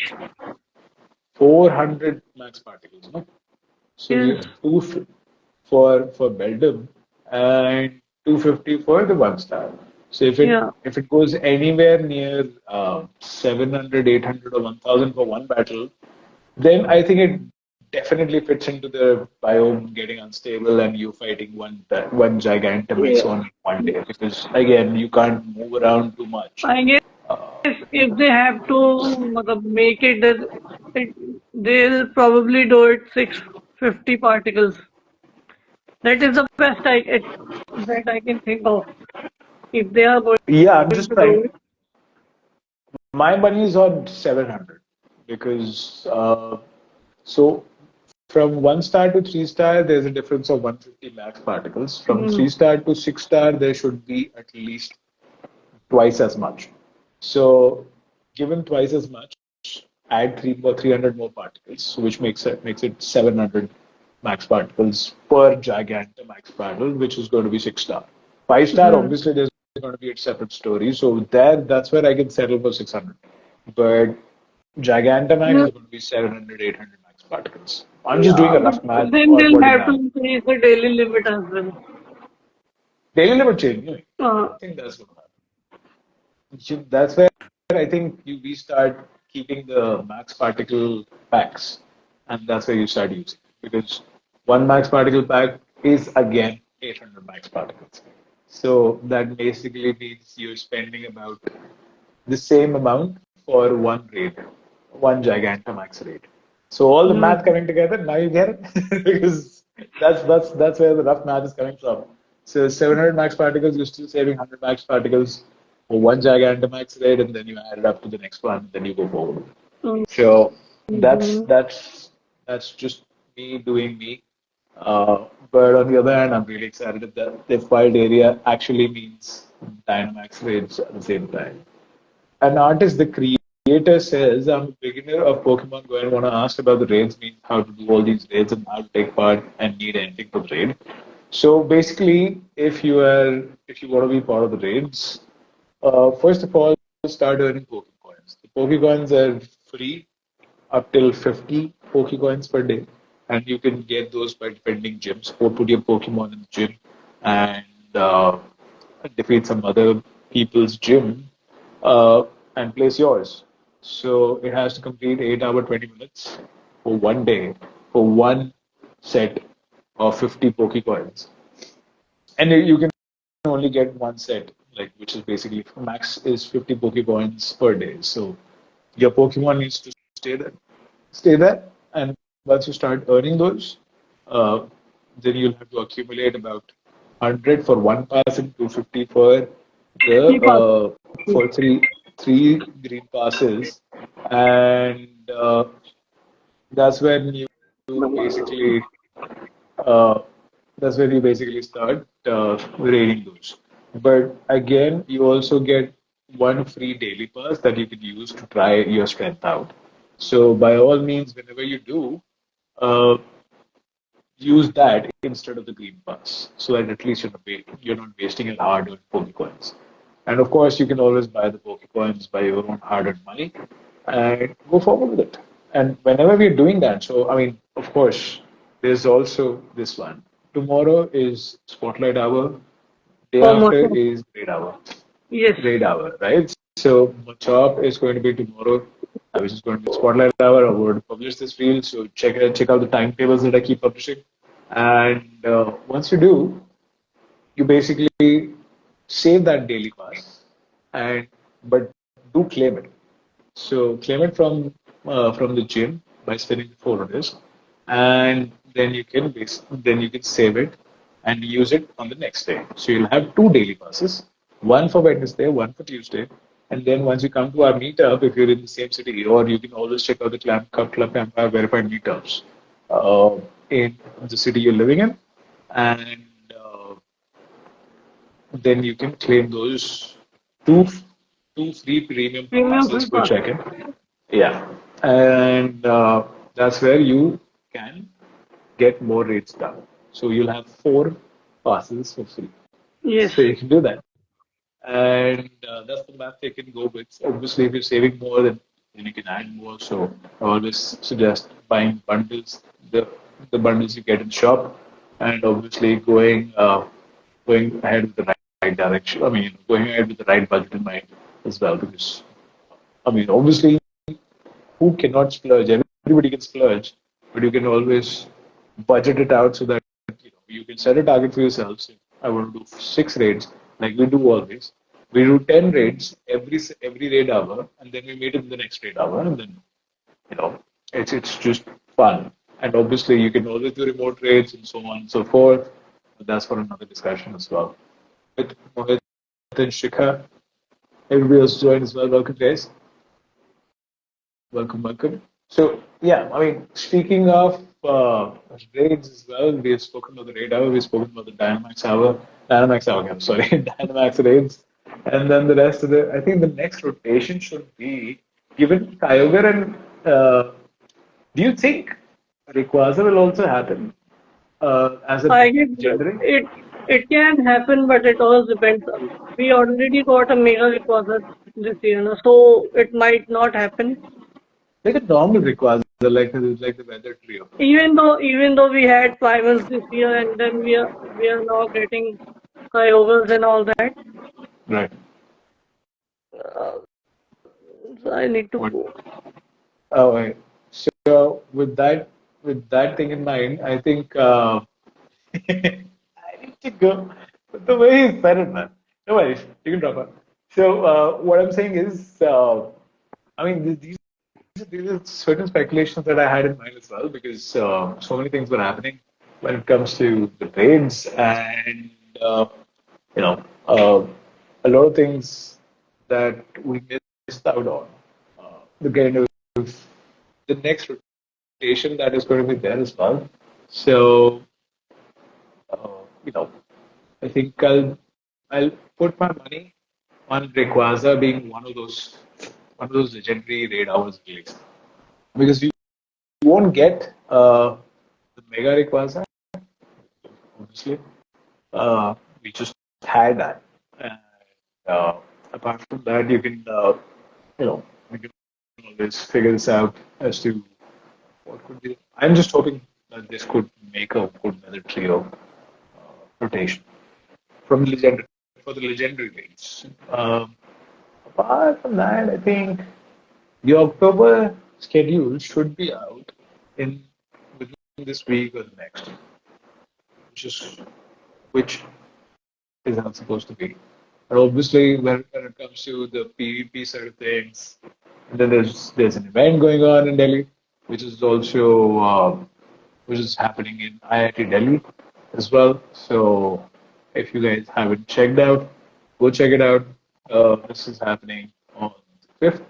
400 max particles, no? So we Yes. have for Belgium and 250 for the 1-star. So Yeah. if it goes anywhere near 700, 800, or 1000 for one battle, then I think it definitely fits into the biome getting unstable and you fighting one Gigantamax Yeah. on one day because again you can't move around too much. I guess if they have to make it, they'll probably do it 650 particles. That is the best that I can think of. If they are going Yeah, I'm just to do trying. it. My money is on 700 because so from 1-star to 3-star, there's a difference of 150 max particles. From Hmm. 3-star to 6-star, there should be at least twice as much. So, given twice as much, add 300 more particles, which makes it 700 max particles per Gigantamax battle, which is going to be 6-star. 5-star, Hmm. obviously, there's going to be a separate story. So that's where I can settle for 600. But Gigantamax Yeah, is going to be 700, 800 max particles. I'm just doing yeah, a but rough math then on they'll what it have to now. increase the daily limit as well. Daily limit change. Uh, I think that's going to happen. That's where I think we start keeping the max particle packs, and that's where you start using it. Because one max particle pack is again 800 max particles. So that basically means you're spending about the same amount for one raid, one Gigantamax raid. So all the math hmm. coming together, now you get it because that's where the rough math is coming from. So 700 max particles, you're still saving 100 max particles for one Gigantamax raid, and then you add it up to the next one, then you go forward. So that's Mm-hmm. that's that's just me doing me. But on the other hand, I'm really excited that the wild area actually means Dynamax raids at the same time. An artist, the creator says, I'm a beginner of Pokemon Go and want to ask about the raids, means how to do all these raids and how to take part and need anything for the raid. So basically, if you want to be part of the raids, first of all, start earning Pokecoins. The Pokecoins are free up till 50 Pokecoins per day, and you can get those by defending gyms or put your Pokemon in the gym and defeat some other people's gym and place yours. So it has to complete 8 hour 20 minutes for one day for one set of 50 Pokecoins. And you can only get one set, like which is basically max is 50 Pokecoins per day. So your Pokemon needs to stay there, and once you start earning those, uh, then you'll have to accumulate about 100 for one pass and 250 for the Keep up. for three green passes, and that's when you basically uh, that's where you basically start raiding those. But again, you also get one free daily pass that you can use to try your strength out. So by all means, whenever you do, uh, use that instead of the green pass, so that at least you're not wasting your hard-earned Pokecoins. And of course, you can always buy the Pokecoins by your own hard-earned money and go forward with it. And whenever we're doing that, so I mean, of course, there's also this one. Tomorrow is Spotlight Hour. Day after Promotion. is Yes. Raid Hour, right? So Machop is going to be tomorrow, which is going to be Spotlight Hour. I would publish this reel, so check out the timetables that I keep publishing. And once you do, you basically save that daily pass, and but do claim it. So claim it from the gym by spending the 400, and then you can save it and use it on the next day. So you'll have two daily passes, one for Wednesday, one for Tuesday, and then once you come to our meetup, if you're in the same city, or you can always check out the Club Empire verified meetups in the city you're living in, and then you can claim those two two free premium Premium passes free for pass. check-in. Yeah, and that's where you can get more rates done. So you'll have four passes for free. Yes. So you can do that, and that's the math they can go with. Obviously, if you're saving more, then you can add more. So I always suggest buying bundles, the bundles you get in the shop, and obviously going ahead with the right direction. I mean, going ahead with the right budget in mind as well, because I mean, obviously, who cannot splurge? Everybody can splurge, but you can always budget it out so that you can set a target for yourself. Say, I want to do 6 raids, like we do always. We do 10 raids every raid hour, and then we meet in the next raid hour, and then you know it's just fun. And obviously, you can always do remote raids and so on and so forth. But that's for another discussion as well. With Mohit and Shikha, everybody else joined as well. Welcome, guys. Welcome. So, yeah, I mean, speaking of raids as well, we have spoken about the raid hour, we've spoken about the Dynamax hour, I'm sorry, Dynamax raids, and then the rest of I think the next rotation should be given Kyogre and do you think Rayquaza will also happen as a I guess gendering? it it can happen, but it all depends. We already got a mega deposit this year, no? So it might not happen. Like a normal Rayquaza, like the weather trio. Even though we had finals this year, and then we are now getting Kyogres and all that. Right. Uh, so I need to What? go. Oh, right. So with that thing in mind, I think I need to go. But the way he said it, man. No worries, you can drop out. So what I'm saying is, I mean, these are certain speculations that I had in mind as well because so many things were happening when it comes to the trades and you know a lot of things that we missed out on. The kind of the next rotation that is going to be there as well. So you know, I think I'll put my money on Rayquaza being one of those legendary raid hours at least because we won't get the Mega Rayquaza obviously. We just had that. And, apart from that, you can you know you can always figure this out as to what could be. I'm just hoping that this could make a good military rotation from the legendary for the legendary leagues. Apart from that, I think the October schedule should be out in within this week or the next, which is how it's supposed to be. And obviously, when it comes to the PvP side of things, and then there's an event going on in Delhi, which is also which is happening in IIT Delhi as well. So if you guys haven't checked out, go check it out. This is happening on 5th,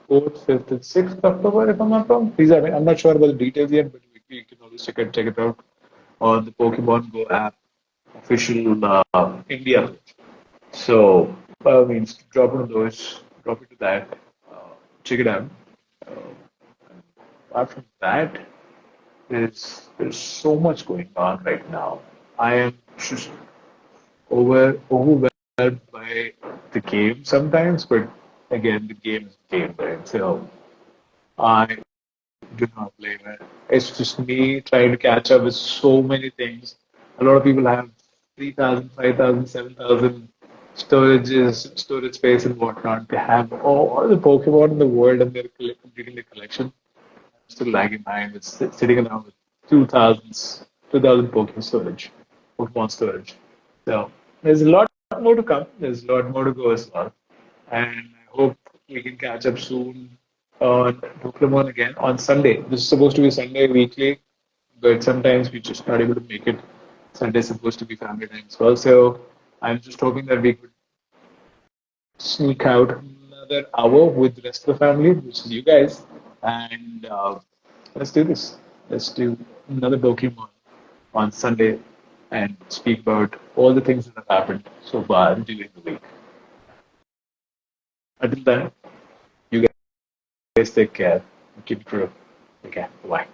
4th, 5th, and 6th October, if I'm not wrong. Please, I mean, I'm not sure about the details yet, but you can always check it out on the Pokemon Go app official India page. So, by all means, drop into that, check it out. Uh, Apart from that, there's so much going on right now. I am just overwhelmed by the game sometimes, but again, the game is the game, right? So I do not blame it. It's just me trying to catch up with so many things. A lot of people have 3,000, 5,000, 7,000 storage space and whatnot. They have all the Pokemon in the world and they're completing the collection. Still lagging behind with sitting around with 2,000 Pokemon storage. So there's a lot more to come. There's a lot more to go as well. And I hope we can catch up soon on Dhoklémon again on Sunday. This is supposed to be Sunday weekly, but sometimes we're just not able to make it. Sunday is supposed to be family time as well. So I'm just hoping that we could sneak out another hour with the rest of the family, which is you guys, and let's do this. Let's do another Pokemon on Sunday and speak about all the things that have happened so far during the week. Until then, you guys take care. Keep it real. Okay, bye.